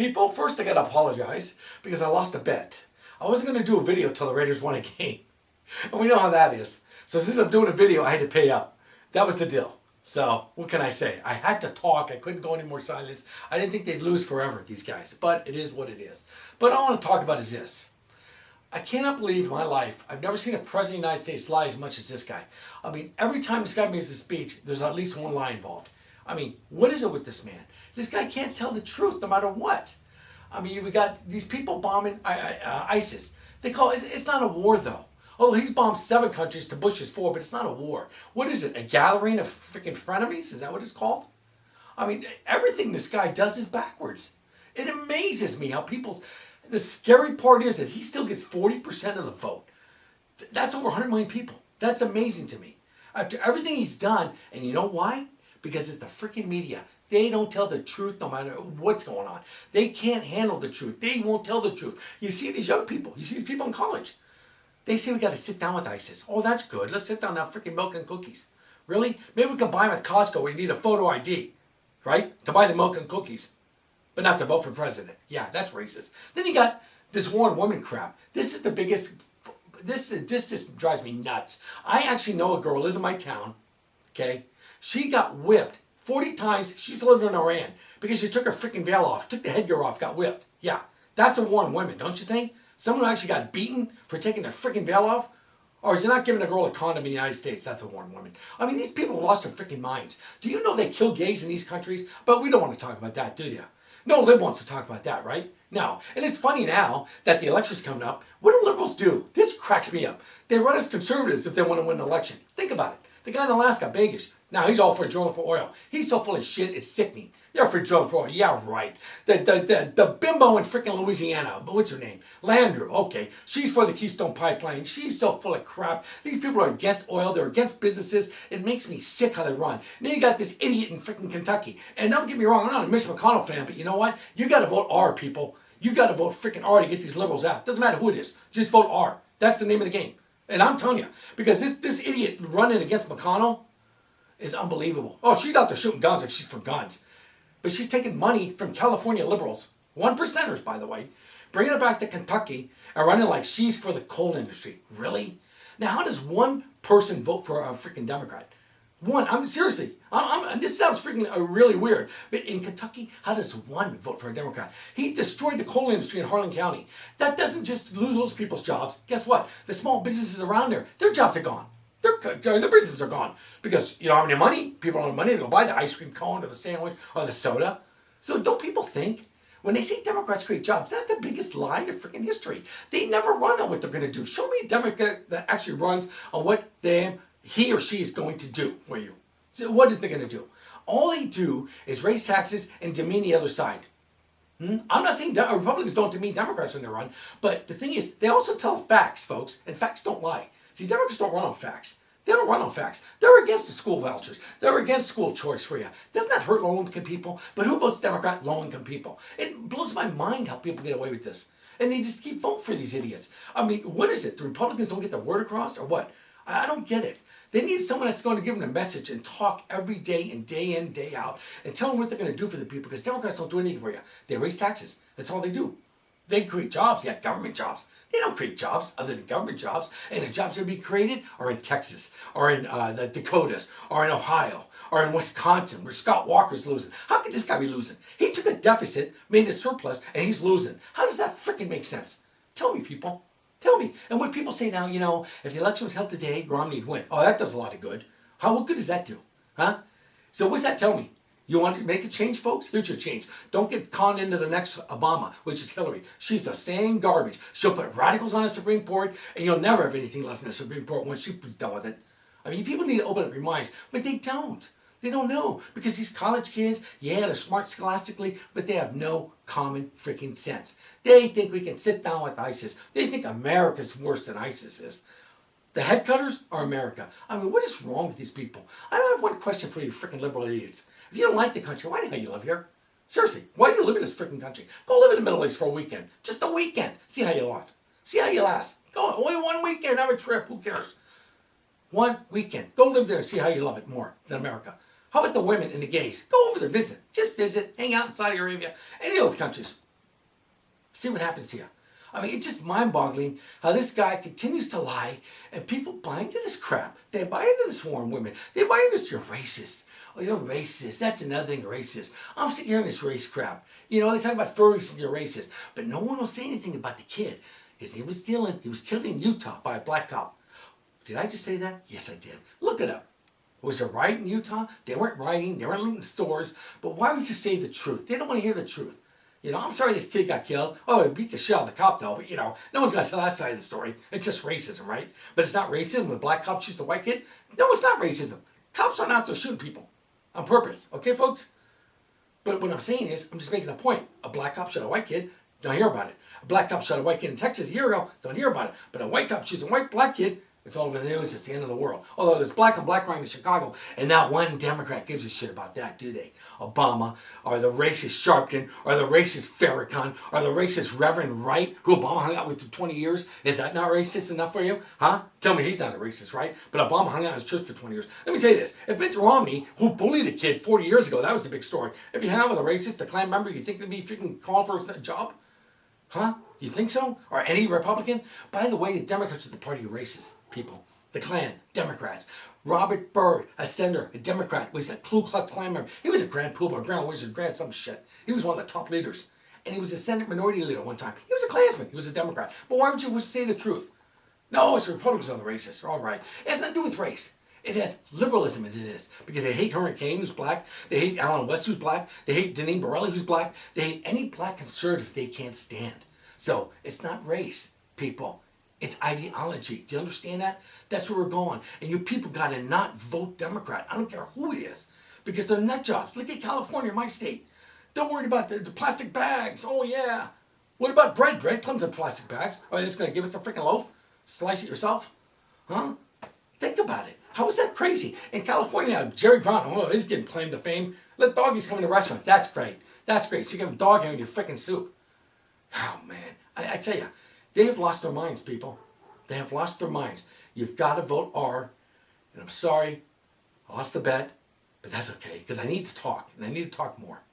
people, first I gotta apologize because I lost a bet. I wasn't gonna do a video till the Raiders won a game. And we know how that is. So since I'm doing a video, I had to pay up. That was the deal. So what can I say? I had to talk. I couldn't go any more silence. I didn't think they'd lose forever, these guys. But it is what it is. But all I want to talk about is this. I cannot believe in my life, I've never seen a president of the United States lie as much as this guy. I mean, every time this guy makes a speech, there's at least one lie involved. I mean, what is it with this man? This guy can't tell the truth no matter what. I mean, we got these people bombing ISIS. They call it, it's not a war though. Oh, he's bombed 7 countries to Bush's 4, but it's not a war. What is it, a gathering of freaking frenemies? Is that what it's called? I mean, everything this guy does is backwards. It amazes me how the scary part is that he still gets 40% of the vote. That's over 100 million people. That's amazing to me. After everything he's done, and you know why? Because it's the freaking media. They don't tell the truth no matter what's going on. They can't handle the truth. They won't tell the truth. You see these young people. You see these people in college. They say we got to sit down with ISIS. Oh, that's good. Let's sit down and have freaking milk and cookies. Really? Maybe we can buy them at Costco where you need a photo ID, right? To buy the milk and cookies, but not to vote for president. Yeah, that's racist. Then you got this war on women crap. This is the biggest, this just drives me nuts. I actually know a girl, lives in my town, okay? She got whipped 40 times. She's living in Iran because she took her freaking veil off, took the headgear off, got whipped. Yeah, that's a war on women, don't you think? Someone who actually got beaten for taking their freaking veil off? Or is it not giving a girl a condom in the United States? That's a war on women. I mean, these people have lost their freaking minds. Do you know they kill gays in these countries? But we don't want to talk about that, do you? No lib wants to talk about that, right? No. And it's funny now that the election's coming up. What do liberals do? This cracks me up. They run as conservatives if they want to win an election. Think about it. The guy in Alaska, Begish, now he's all for drilling for oil. He's so full of shit, it's sickening. You're for drilling for oil. Yeah, right. The bimbo in freaking Louisiana, but what's her name? Landrew, okay. She's for the Keystone Pipeline. She's so full of crap. These people are against oil. They're against businesses. It makes me sick how they run. And then you got this idiot in freaking Kentucky. And don't get me wrong, I'm not a Mitch McConnell fan, but you know what? You got to vote R, people. You got to vote freaking R to get these liberals out. Doesn't matter who it is. Just vote R. That's the name of the game. And I'm telling you, because this idiot running against McConnell is unbelievable. Oh, she's out there shooting guns like she's for guns. But she's taking money from California liberals, 1%ers, by the way, bringing it back to Kentucky and running like she's for the coal industry. Really? Now, how does one person vote for a freaking Democrat? One. I mean, seriously. This sounds freaking really weird. But in Kentucky, how does one vote for a Democrat? He destroyed the coal industry in Harlan County. That doesn't just lose those people's jobs. Guess what? The small businesses around there, their jobs are gone. Their businesses are gone. Because you don't have any money. People don't have money to go buy the ice cream cone or the sandwich or the soda. So don't people think, when they say Democrats create jobs, that's the biggest lie in freaking history. They never run on what they're going to do. Show me a Democrat that actually runs on what he or she is going to do for you. So what is they going to do? All they do is raise taxes and demean the other side. I'm not saying Republicans don't demean Democrats when they run, but the thing is, they also tell facts, folks, and facts don't lie. See, Democrats don't run on facts. They don't run on facts. They're against the school vouchers. They're against school choice for you. Doesn't that hurt low-income people? But who votes Democrat? Low-income people. It blows my mind how people get away with this. And they just keep voting for these idiots. I mean, what is it? The Republicans don't get their word across or what? I don't get it. They need someone that's going to give them a message and talk every day and day in, day out and tell them what they're going to do for the people, because Democrats don't do anything for you. They raise taxes. That's all they do. They create jobs. Yeah, government jobs. They don't create jobs other than government jobs. And the jobs that are being created are in Texas or in the Dakotas or in Ohio or in Wisconsin where Scott Walker's losing. How could this guy be losing? He took a deficit, made a surplus, and he's losing. How does that freaking make sense? Tell me, people. Tell me. And when people say now, you know, if the election was held today, Romney'd win. Oh, that does a lot of good. What good does that do? Huh? So what's that tell me? You want to make a change, folks? Here's your change. Don't get conned into the next Obama, which is Hillary. She's the same garbage. She'll put radicals on the Supreme Court, and you'll never have anything left in the Supreme Court once she's done with it. I mean, people need to open up your minds, but they don't. They don't know, because these college kids, yeah, they're smart scholastically, but they have no common freaking sense. They think we can sit down with ISIS. They think America's worse than ISIS is. The head cutters are America. I mean, what is wrong with these people? I don't have one question for you freaking liberal idiots. If you don't like the country, why the hell you live here? Seriously, why do you live in this freaking country? Go live in the Middle East for a weekend. Just a weekend. See how you last. See how you last. Go only one weekend, have a trip, who cares? 1 weekend. Go live there and see how you love it more than America. How about the women and the gays? Go over there, visit. Just visit, hang out in Saudi Arabia, any of those countries. See what happens to you. I mean, it's just mind-boggling how this guy continues to lie, and people buy into this crap. They buy into this war on women. They buy into this, you're racist. Oh, you're racist. That's another thing, racist. I'm sitting here in this race crap. You know, they talk about furries and you're racist. But no one will say anything about the kid. His name was Dylan. He was killed in Utah by a black cop. Did I just say that? Yes, I did. Look it up. Was there a riot in Utah? They weren't rioting. They weren't looting stores. But why would you say the truth? They don't want to hear the truth. You know, I'm sorry this kid got killed. Oh, he beat the shit out of the cop though, but you know, no one's going to tell that side of the story. It's just racism, right? But it's not racism when a black cop shoots a white kid. No, it's not racism. Cops aren't out there shooting people on purpose. Okay, folks? But what I'm saying is, I'm just making a point. A black cop shot a white kid, don't hear about it. A black cop shot a white kid in Texas a year ago, don't hear about it. But a white cop shoots a black kid, it's all over the news, it's the end of the world. Although there's black on black crime in Chicago, and not one Democrat gives a shit about that, do they? Obama, or the racist Sharpton, or the racist Farrakhan, or the racist Reverend Wright, who Obama hung out with for 20 years. Is that not racist enough for you? Huh? Tell me he's not a racist, right? But Obama hung out in his church for 20 years. Let me tell you this. If Mitt Romney, who bullied a kid 40 years ago, that was a big story. If you hang out with a racist, a Klan member, you think they'd be freaking calling for a job? Huh? You think so? Or any Republican? By the way, the Democrats are the party of racist people. The Klan, Democrats. Robert Byrd, a senator, a Democrat, was a Ku Klux Klan member. He was a Grand Poobah, Grand Wizard, Grand some shit. He was one of the top leaders. And he was a Senate minority leader one time. He was a Klansman. He was a Democrat. But why would you say the truth? No, it's Republicans are the racists. All right. It has nothing to do with race. It has liberalism as it is. Because they hate Herman Cain, who's black. They hate Alan West, who's black. They hate Deneen Borelli, who's black. They hate any black conservative they can't stand. So it's not race, people. It's ideology. Do you understand that? That's where we're going. And you people got to not vote Democrat. I don't care who it is. Because they're nut jobs. Look at California, my state. They're worried about the plastic bags. Oh, yeah. What about bread? Bread comes in plastic bags. Are they just going to give us a freaking loaf? Slice it yourself? Huh? Think about it. How is that crazy? In California now, Jerry Brown, oh, he's getting claim to fame. Let doggies come into restaurants. That's great. That's great. So you can have a dog hair in your freaking soup. Oh, man. I tell you. They have lost their minds, people. They have lost their minds. You've got to vote R. And I'm sorry, I lost the bet, but that's okay, because I need to talk, and I need to talk more.